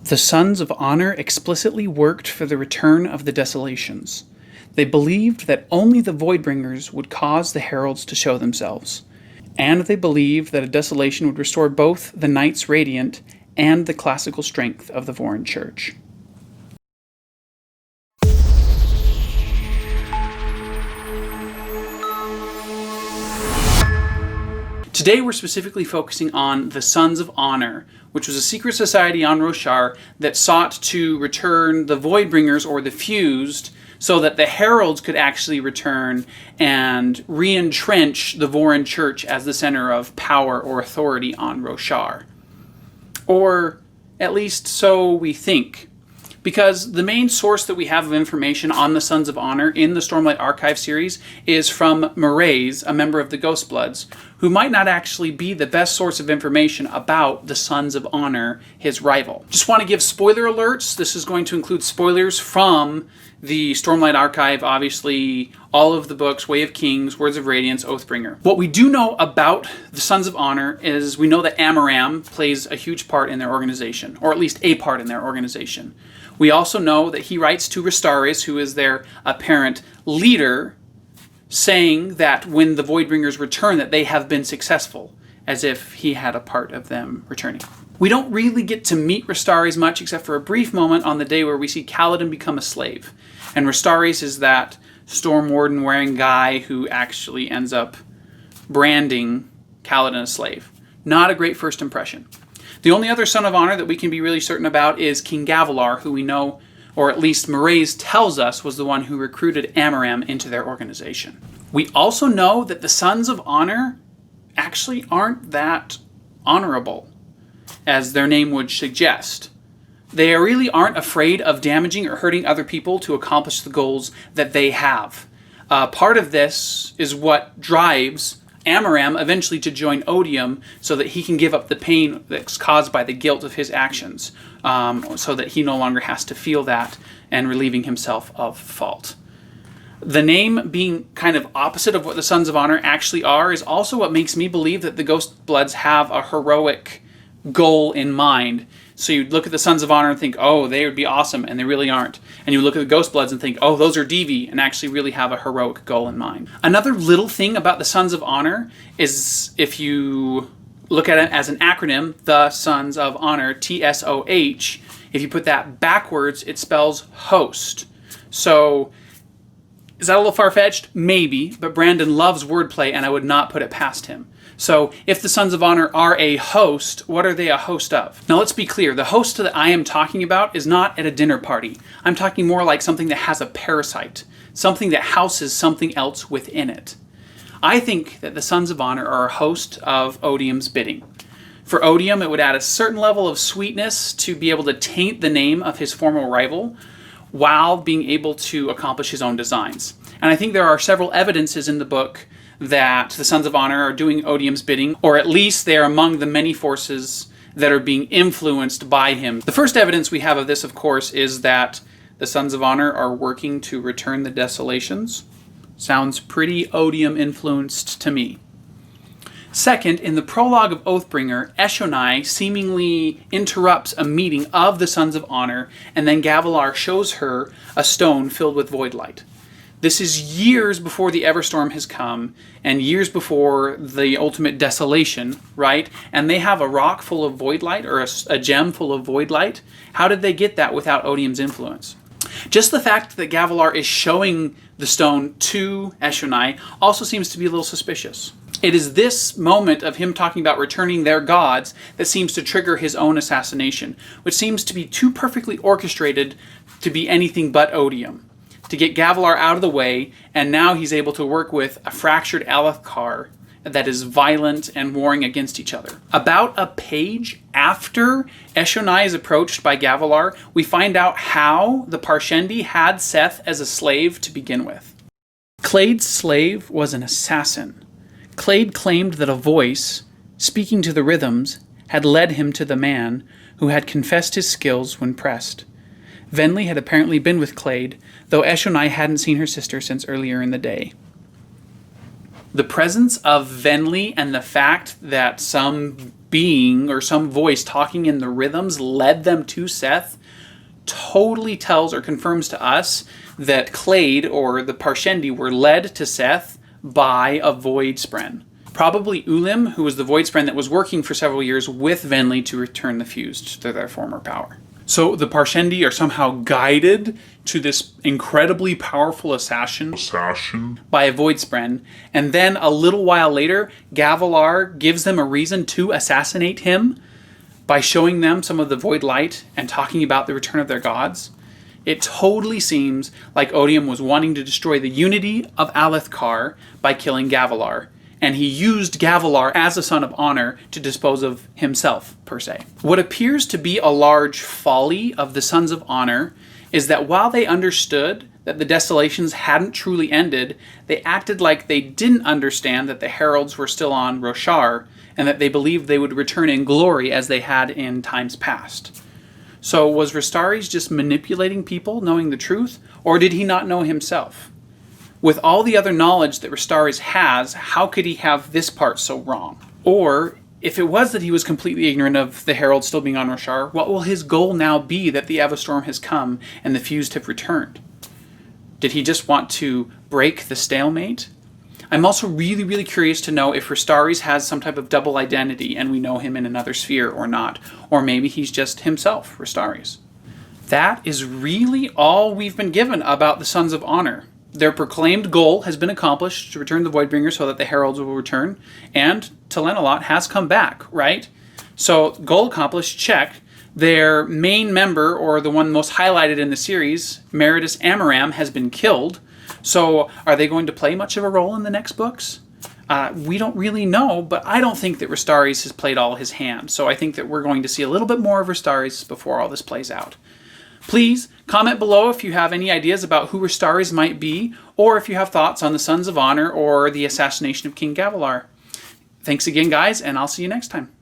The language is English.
The Sons of Honor explicitly worked for the return of the Desolations. They believed that only the Voidbringers would cause the Heralds to show themselves, and they believed that a desolation would restore both the Knights Radiant and the classical strength of the Vorin Church. Today we're specifically focusing on the Sons of Honor, which was a secret society on Roshar that sought to return the Voidbringers, or the Fused, so that the Heralds could actually return and re-entrench the Vorin Church as the center of power or authority on Roshar. Or at least so we think. Because the main source that we have of information on the Sons of Honor in the Stormlight Archive series is from Mraize, a member of the Ghostbloods, who might not actually be the best source of information about the Sons of Honor, his rival. Just want to give spoiler alerts. This is going to include spoilers from the Stormlight Archive, obviously all of the books, Way of Kings, Words of Radiance, Oathbringer. What we do know about the Sons of Honor is we know that Amaram plays a huge part in their organization, or at least a part in their organization. We also know that he writes to Ristaris, who is their apparent leader, saying that when the Voidbringers return that they have been successful, as if he had a part of them returning. We don't really get to meet Ristaris much except for a brief moment on the day where we see Kaladin become a slave. And Ristaris is that Storm Warden wearing guy who actually ends up branding Kaladin a slave. Not a great first impression. The only other Son of Honor that we can be really certain about is King Gavilar, who we know, or at least Mraize tells us, was the one who recruited Amaram into their organization. We also know that the Sons of Honor actually aren't that honorable, as their name would suggest. They really aren't afraid of damaging or hurting other people to accomplish the goals that they have. Part of this is what drives Amaram eventually to join Odium so that he can give up the pain that's caused by the guilt of his actions, so that he no longer has to feel that and relieving himself of fault. The name being kind of opposite of what the Sons of Honor actually are is also what makes me believe that the Ghostbloods have a heroic goal in mind. So you'd look at the Sons of Honor and think, oh, they would be awesome, and they really aren't. And you look at the Ghostbloods and think, oh, those are deviant, and actually really have a heroic goal in mind. Another little thing about the Sons of Honor is, if you look at it as an acronym, the Sons of Honor, TSOH, if you put that backwards, it spells host. So is that a little far-fetched? Maybe, but Brandon loves wordplay, and I would not put it past him. So if the Sons of Honor are a host, what are they a host of? Now let's be clear, the host that I am talking about is not at a dinner party. I'm talking more like something that has a parasite, something that houses something else within it. I think that the Sons of Honor are a host of Odium's bidding. For Odium, it would add a certain level of sweetness to be able to taint the name of his former rival, while being able to accomplish his own designs. And I think there are several evidences in the book that the Sons of Honor are doing Odium's bidding, or at least they are among the many forces that are being influenced by him. The first evidence we have of this, of course, is that the Sons of Honor are working to return the Desolations. Sounds pretty Odium-influenced to me. Second, in the prologue of Oathbringer, Eshonai seemingly interrupts a meeting of the Sons of Honor, and then Gavilar shows her a stone filled with void light. This is years before the Everstorm has come, and years before the ultimate desolation, right? And they have a rock full of void light, or a gem full of void light. How did they get that without Odium's influence? Just the fact that Gavilar is showing the stone to Eshonai also seems to be a little suspicious. It is this moment of him talking about returning their gods that seems to trigger his own assassination, which seems to be too perfectly orchestrated to be anything but Odium. To get Gavilar out of the way, and now he's able to work with a fractured Alethkar that is violent and warring against each other. About a page after Eshonai is approached by Gavilar, we find out how the Parshendi had Seth as a slave to begin with. Clade's slave was an assassin. Clade claimed that a voice, speaking to the rhythms, had led him to the man who had confessed his skills when pressed. Venli had apparently been with Clade, though Eshonai hadn't seen her sister since earlier in the day. The presence of Venli and the fact that some being or some voice talking in the rhythms led them to Seth totally tells or confirms to us that Clade or the Parshendi were led to Seth by a Void Spren. Probably Ulim, who was the Void Spren that was working for several years with Venli to return the fused to their former power. So the Parshendi are somehow guided to this incredibly powerful assassin by a Void Spren, and then a little while later, Gavilar gives them a reason to assassinate him by showing them some of the Void Light and talking about the return of their gods. It totally seems like Odium was wanting to destroy the unity of Alethkar by killing Gavilar, and he used Gavilar as a Son of Honor to dispose of himself, per se. What appears to be a large folly of the Sons of Honor is that while they understood that the desolations hadn't truly ended, they acted like they didn't understand that the heralds were still on Roshar, and that they believed they would return in glory as they had in times past. So was Rostaris just manipulating people, knowing the truth, or did he not know himself? With all the other knowledge that Rostaris has, how could he have this part so wrong? Or, if it was that he was completely ignorant of the herald still being on Roshar, what will his goal now be that the Avastorm has come and the fused have returned? Did he just want to break the stalemate? I'm also really curious to know if Rostaris has some type of double identity and we know him in another sphere or not. Or maybe he's just himself, Rostaris. That is really all we've been given about the Sons of Honor. Their proclaimed goal has been accomplished, to return the Voidbringer so that the heralds will return, and Telenalot has come back, right? So, goal accomplished, check. Their main member, or the one most highlighted in the series, Meridus Amaram, has been killed. So, are they going to play much of a role in the next books? We don't really know, but I don't think that Rostaris has played all his hands. So I think that we're going to see a little bit more of Rostaris before all this plays out. Please comment below if you have any ideas about who Rostaris might be, or if you have thoughts on the Sons of Honor or the assassination of King Gavilar. Thanks again, guys, and I'll see you next time.